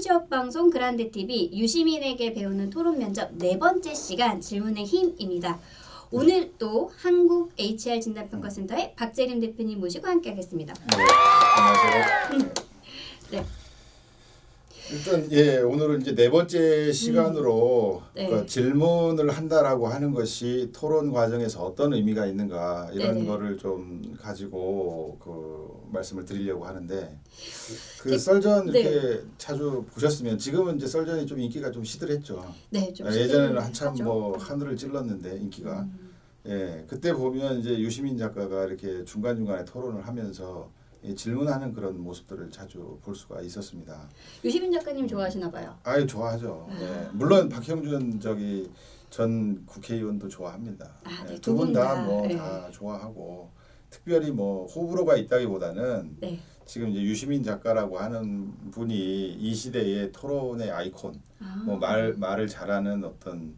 취업 방송 그란데 TV 유시민에게 배우는 토론 면접 네 번째 시간 질문의 힘입니다. 오늘 또 한국 HR 진단평가센터의 박재림 대표님 모시고 함께하겠습니다. 네, 안녕하세요. 네. 일단 오늘은 이제 네 번째 시간으로 네. 그 질문을 한다라고 하는 것이 토론 과정에서 어떤 의미가 있는가 이런 네네. 거를 좀 가지고 그 말씀을 드리려고 하는데 그 네. 썰전 이렇게 네. 자주 보셨으면 지금은 이제 썰전이 좀 인기가 좀 시들했죠. 네, 좀 예전에는 한참 시들하죠. 뭐 하늘을 찔렀는데 인기가 그때 보면 이제 유시민 작가가 이렇게 중간중간에 토론을 하면서 질문하는 그런 모습들을 자주 볼 수가 있었습니다. 유시민 작가님 좋아하시나 봐요. 아유 좋아하죠. 물론 박형준 전 국회의원도 좋아합니다. 네, 두 분 다 뭐 네. 다 좋아하고 특별히 뭐 호불호가 있다기보다는 네. 지금 이제 유시민 작가라고 하는 분이 이 시대의 토론의 아이콘, 뭐 말을 잘하는 어떤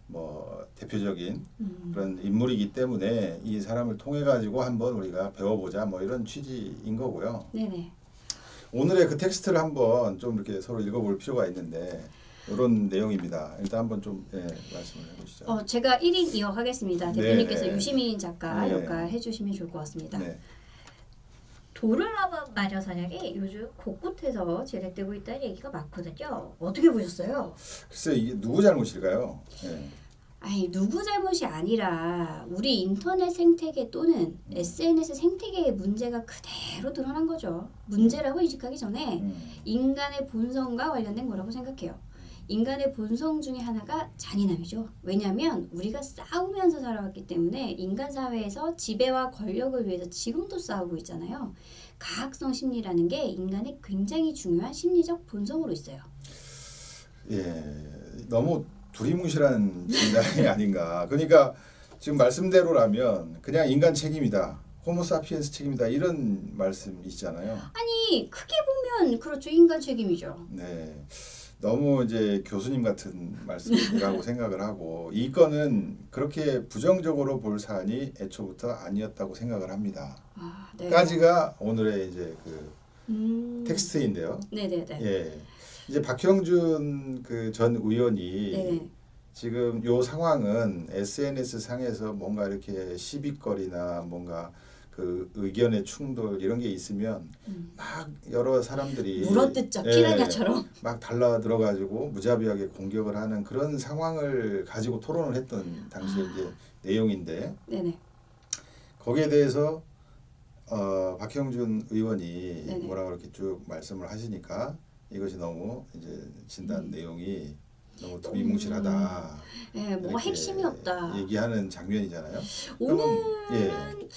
뭐 대표적인 그런 인물이기 때문에 이 사람을 통해 가지고 한번 우리가 배워보자 뭐 이런 취지인 거고요. 네네. 오늘의 그 텍스트를 한번 좀 이렇게 서로 읽어볼 필요가 있는데 이런 내용입니다. 일단 한번 좀 말씀을 해보시죠. 제가 1인 2역 하겠습니다. 대표님께서 네. 유시민 작가 네. 역할 해주시면 좋을 것 같습니다. 네. 돌을 넘은 마녀 사냥이 요즘 곳곳에서 진행되고 있다는 얘기가 많거든요. 어떻게 보셨어요? 글쎄 이게 누구 잘못일까요? 네. 아니 누구 잘못이 아니라 우리 인터넷 생태계 또는 SNS 생태계의 문제가 그대로 드러난 거죠. 문제라고 인식하기 전에 인간의 본성과 관련된 거라고 생각해요. 인간의 본성 중에 하나가 잔인함이죠. 왜냐하면 우리가 싸우면서 살아왔기 때문에 인간 사회에서 지배와 권력을 위해서 지금도 싸우고 있잖아요. 가학성 심리라는 게 인간의 굉장히 중요한 심리적 본성으로 있어요. 너무 두리뭉실한 진단이 아닌가. 그러니까 지금 말씀대로라면 그냥 인간 책임이다. 호모사피엔스 책임이다. 이런 말씀이시잖아요. 아니 크게 보면 그렇죠. 인간 책임이죠. 네. 너무 이제 교수님 같은 말씀이라고 생각을 하고 이 건은 그렇게 부정적으로 볼 사안이 애초부터 아니었다고 생각을 합니다. 네. 까지가 오늘의 이제 그 텍스트인데요. 네네네. 이제 박형준 그 전 의원이 네. 지금 요 상황은 SNS 상에서 뭔가 이렇게 시비거리나 뭔가 그 의견의 충돌 이런 게 있으면 막 여러 사람들이 물어뜯죠. 피라냐처럼. 막 달라 들어가지고 무자비하게 공격을 하는 그런 상황을 가지고 토론을 했던 당시에 이제 내용인데 네네. 거기에 대해서 박형준 의원이 네네. 뭐라 그렇게 쭉 말씀을 하시니까 이것이 너무 이제 진단 내용이 너무 두리뭉실하다. 네, 뭐가 이렇게 핵심이 없다. 얘기하는 장면이잖아요. 오늘은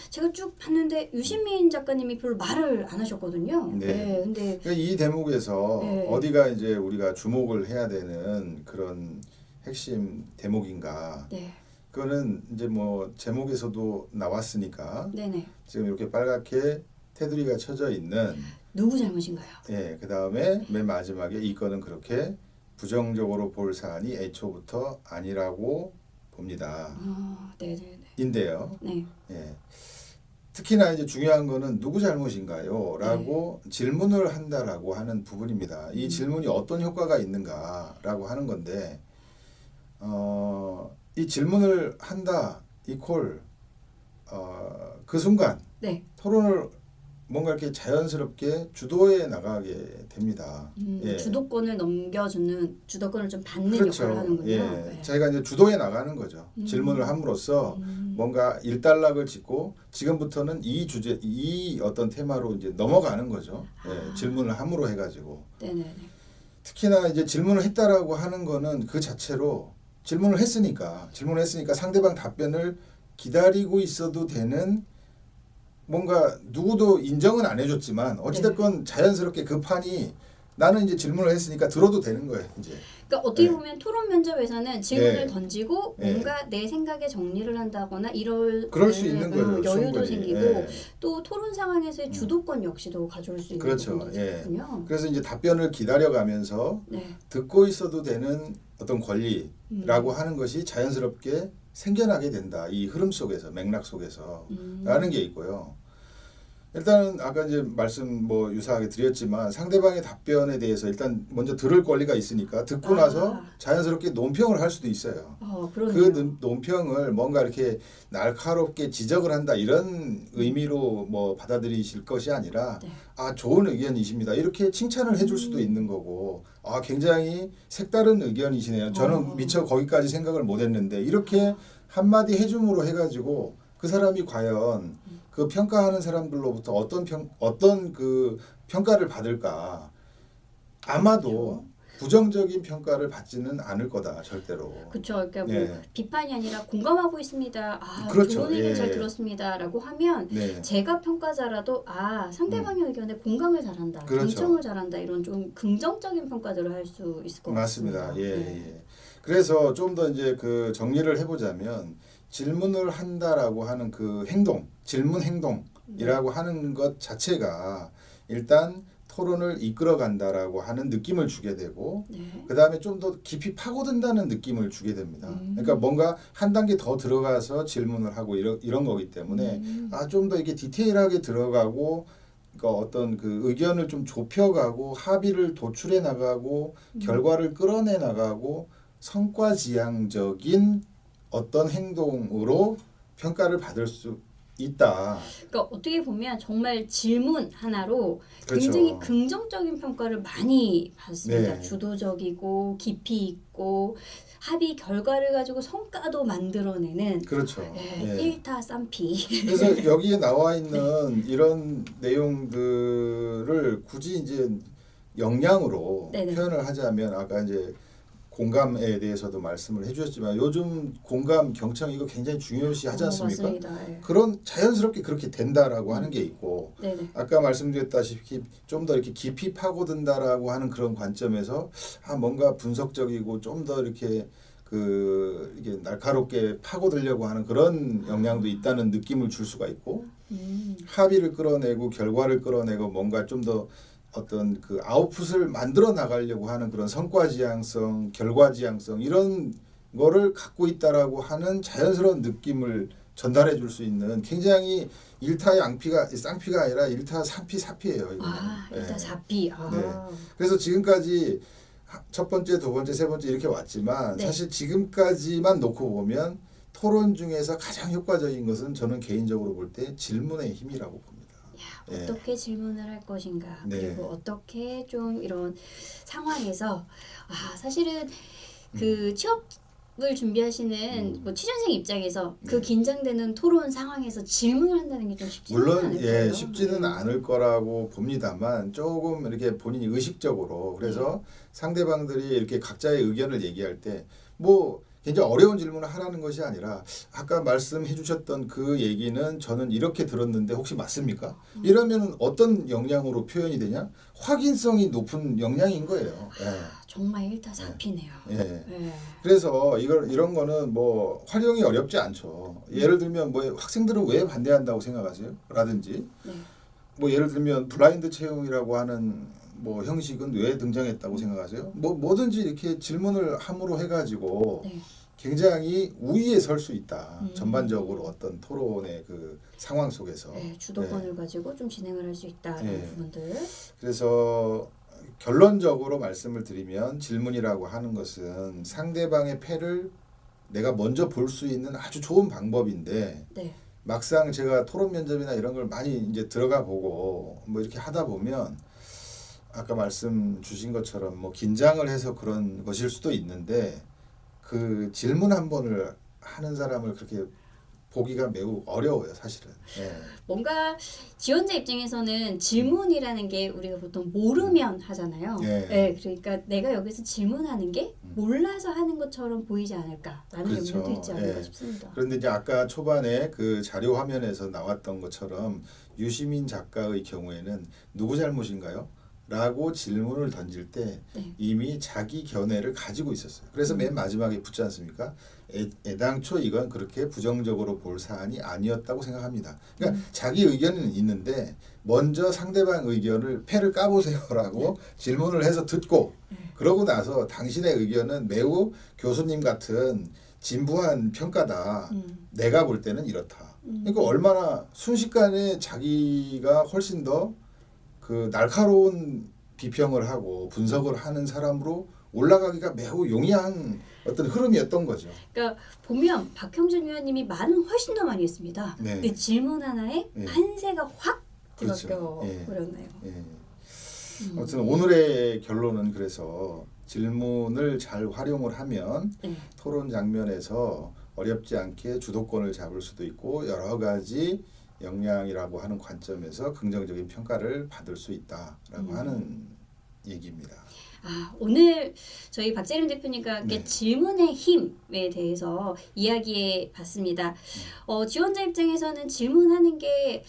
제가 쭉 봤는데 유시민 작가님이 별로 말을 안 하셨거든요. 네. 근데 그러니까 이 대목에서 네. 어디가 이제 우리가 주목을 해야 되는 그런 핵심 대목인가? 네. 그거는 이제 뭐 제목에서도 나왔으니까 네네. 지금 이렇게 빨갛게 테두리가 쳐져 있는 누구 잘못인가요? 그 다음에 맨 마지막에 이 건은 그렇게 부정적으로 볼 사안이 애초부터 아니라고 봅니다. 네네네. 인데요. 네. 특히나 이제 중요한 거는 누구 잘못인가요? 라고 질문을 한다라고 하는 부분입니다. 이 질문이 어떤 효과가 있는가라고 하는 건데 이 질문을 한다 이퀄 그 순간 네. 토론을 뭔가 이렇게 자연스럽게 주도해 나가게 됩니다. 주도권을 넘겨주는 주도권을 좀 받는 그렇죠. 역할을 하는군요. 네. 자기가 이제 주도해 나가는 거죠. 질문을 함으로써 뭔가 일단락을 짓고 지금부터는 이 주제, 이 어떤 테마로 이제 넘어가는 거죠. 질문을 함으로 해가지고. 네네네. 특히나 이제 질문을 했다라고 하는 거는 그 자체로 질문을 했으니까 상대방 답변을 기다리고 있어도 되는 뭔가 누구도 인정은 안 해줬지만 어찌됐건 자연스럽게 그 판이 나는 이제 질문을 했으니까 들어도 되는 거예요. 이제. 그러니까 어떻게 보면 토론 면접에서는 질문을 네. 던지고 네. 뭔가 내 생각에 정리를 한다거나 그럴 수 있는 거예요. 여유도 충분히. 생기고 또 토론 상황에서의 주도권 역시도 가져올 수 있는 그렇죠. 부분이거든요. 그래서 이제 답변을 기다려가면서 네. 듣고 있어도 되는 어떤 권리라고 하는 것이 자연스럽게 생겨나게 된다. 이 흐름 속에서 맥락 속에서 라는 게 있고요. 일단은 아까 이제 말씀 뭐 유사하게 드렸지만 상대방의 답변에 대해서 일단 먼저 들을 권리가 있으니까 듣고 나서 자연스럽게 논평을 할 수도 있어요. 그러네요. 그 논평을 뭔가 이렇게 날카롭게 지적을 한다 이런 의미로 뭐 받아들이실 것이 아니라 네. 아 좋은 의견이십니다 이렇게 칭찬을 해줄 수도 있는 거고 아 굉장히 색다른 의견이시네요. 저는 미처 거기까지 생각을 못했는데 이렇게 한마디 해줌으로 해가지고 그 사람이 과연 그 평가하는 사람들로부터 어떤 그 평가를 받을까 아마도 부정적인 평가를 받지는 않을 거다 절대로. 그렇죠. 그러니까 뭐 네. 비판이 아니라 공감하고 있습니다. 그렇죠. 좋은 의견 예. 잘 들었습니다라고 하면 네. 제가 평가자라도 상대방의 의견에 공감을 잘한다, 그렇죠. 경청을 잘한다 이런 좀 긍정적인 평가들을 할 수 있을 것 맞습니다. 같습니다. 예, 네. 예. 그래서 좀 더 이제 그 정리를 해보자면 질문을 한다라고 하는 그 행동, 질문 행동이라고 하는 것 자체가 일단 토론을 이끌어 간다라고 하는 느낌을 주게 되고 네. 그 다음에 좀 더 깊이 파고든다는 느낌을 주게 됩니다. 그러니까 뭔가 한 단계 더 들어가서 질문을 하고 이런 거기 때문에 좀 더 이렇게 디테일하게 들어가고 그러니까 어떤 그 의견을 좀 좁혀가고 합의를 도출해 나가고 결과를 끌어내 나가고 성과지향적인 어떤 행동으로 평가를 받을 수 있다. 그러니까 어떻게 보면 정말 질문 하나로 그렇죠. 굉장히 긍정적인 평가를 많이 받습니다. 네. 주도적이고 깊이 있고 합의 결과를 가지고 성과도 만들어내는 그렇죠. 예. 일타쌍피. 그래서 여기에 나와 있는 이런 내용들을 굳이 이제 역량으로 네네. 표현을 하자면 아까 이제 공감에 대해서도 말씀을 해주셨지만 요즘 공감, 경청 이거 굉장히 중요시 하지 않습니까? 맞습니다. 예. 그런 자연스럽게 그렇게 된다라고 하는 게 있고 네네. 아까 말씀드렸다시피 좀 더 이렇게 깊이 파고든다라고 하는 그런 관점에서 뭔가 분석적이고 좀 더 이렇게 이게 날카롭게 파고들려고 하는 그런 역량도 있다는 느낌을 줄 수가 있고 합의를 끌어내고 결과를 끌어내고 뭔가 좀 더 어떤 그 아웃풋을 만들어 나가려고 하는 그런 성과지향성, 결과지향성 이런 거를 갖고 있다라고 하는 자연스러운 느낌을 전달해 줄 수 있는 굉장히 쌍피가 아니라 일타삼피사피예요. 일타사피. 네. 그래서 지금까지 첫 번째, 두 번째, 세 번째 이렇게 왔지만 네. 사실 지금까지만 놓고 보면 토론 중에서 가장 효과적인 것은 저는 개인적으로 볼 때 질문의 힘이라고 봅니다. 예. 어떻게 질문을 할 것인가 네. 그리고 어떻게 좀 이런 상황에서 사실은 그 취업을 준비하시는 뭐 취준생 입장에서 그 긴장되는 토론 상황에서 질문을 한다는 게 좀 쉽지는 물론 않을 거예요. 쉽지는 않을 거라고 봅니다만 조금 이렇게 본인이 의식적으로 그래서 상대방들이 이렇게 각자의 의견을 얘기할 때 뭐 굉장히 어려운 질문을 하라는 것이 아니라 아까 말씀해 주셨던 그 얘기는 저는 이렇게 들었는데 혹시 맞습니까? 이러면 어떤 역량으로 표현이 되냐? 확인성이 높은 역량인 거예요. 정말 일타사피네요. 그래서 이런 거는 뭐 활용이 어렵지 않죠. 예를 들면 뭐 학생들은 왜 반대한다고 생각하세요? 라든지 뭐 예를 들면 블라인드 채용이라고 하는 뭐 형식은 왜 등장했다고 생각하세요? 뭐 뭐든지 이렇게 질문을 함으로 해가지고 굉장히 우위에 설 수 있다. 전반적으로 어떤 토론의 그 상황 속에서 주도권을 가지고 좀 진행을 할 수 있다는 부분들. 그래서 결론적으로 말씀을 드리면 질문이라고 하는 것은 상대방의 패를 내가 먼저 볼 수 있는 아주 좋은 방법인데 막상 제가 토론 면접이나 이런 걸 많이 이제 들어가 보고 뭐 이렇게 하다 보면 아까 말씀 주신 것처럼 뭐 긴장을 해서 그런 것일 수도 있는데 그 질문 한 번을 하는 사람을 그렇게 보기가 매우 어려워요, 사실은. 뭔가 지원자 입장에서는 질문이라는 게 우리가 보통 모르면 하잖아요. 그러니까 내가 여기서 질문하는 게 몰라서 하는 것처럼 보이지 않을까라는 그렇죠. 염려도 있지 않을까 싶습니다. 그런데 이제 아까 초반에 그 자료 화면에서 나왔던 것처럼 유시민 작가의 경우에는 누구 잘못인가요? 라고 질문을 던질 때 이미 자기 견해를 가지고 있었어요. 그래서 맨 마지막에 붙지 않습니까? 애당초 이건 그렇게 부정적으로 볼 사안이 아니었다고 생각합니다. 그러니까 자기 의견은 있는데 먼저 상대방 의견을 패를 까보세요라고 질문을 해서 듣고 그러고 나서 당신의 의견은 매우 교수님 같은 진부한 평가다. 내가 볼 때는 이렇다. 그러니까 얼마나 순식간에 자기가 훨씬 더 그 날카로운 비평을 하고 분석을 하는 사람으로 올라가기가 매우 용이한 어떤 흐름이었던 거죠. 그러니까 보면 박형준 위원님이 말은 훨씬 더 많이 했습니다. 네. 근데 질문 하나에 네. 판세가 확 그렇죠. 뒤바뀌어 예. 버렸네요. 예. 아무튼 오늘의 결론은 그래서 질문을 잘 활용을 하면 네. 토론 장면에서 어렵지 않게 주도권을 잡을 수도 있고 여러 가지 역량이라고 하는 관점에서 긍정적인 평가를 받을 수 있다라고 하는 얘기입니다. 오늘 저희 박재림 대표님과 함께 네. 질문의 힘에 대해서 이야기해 봤습니다. 지원자 입장에서는 질문하는 게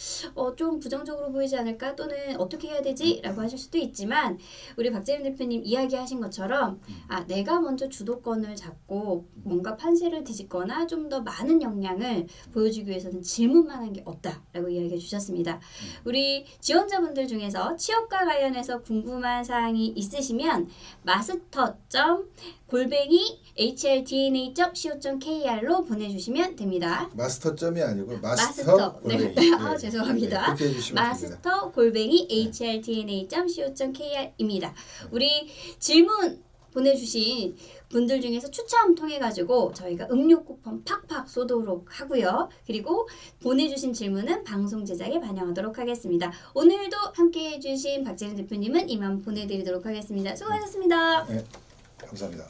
좀 부정적으로 보이지 않을까 또는 어떻게 해야 되지? 라고 하실 수도 있지만 우리 박재림 대표님 이야기하신 것처럼 내가 먼저 주도권을 잡고 뭔가 판세를 뒤집거나 좀 더 많은 역량을 보여주기 위해서는 질문만 한 게 없다라고 이야기해 주셨습니다. 우리 지원자분들 중에서 취업과 관련해서 궁금한 사항이 있으시면 master.골뱅이 hrdna.co.kr로 보내주시면 됩니다. 마스터점이 아니고 마스터. 네. 죄송합니다. 그렇게 해주시면 됩니다. master.골뱅이 hrdna.co.kr입니다. 우리 질문 보내주신 분들 중에서 추첨 통해 가지고 저희가 음료 쿠폰 팍팍 쏘도록 하고요. 그리고 보내주신 질문은 방송 제작에 반영하도록 하겠습니다. 오늘도 함께해 주신 박재림 대표님은 이만 보내드리도록 하겠습니다. 수고하셨습니다. 네, 감사합니다.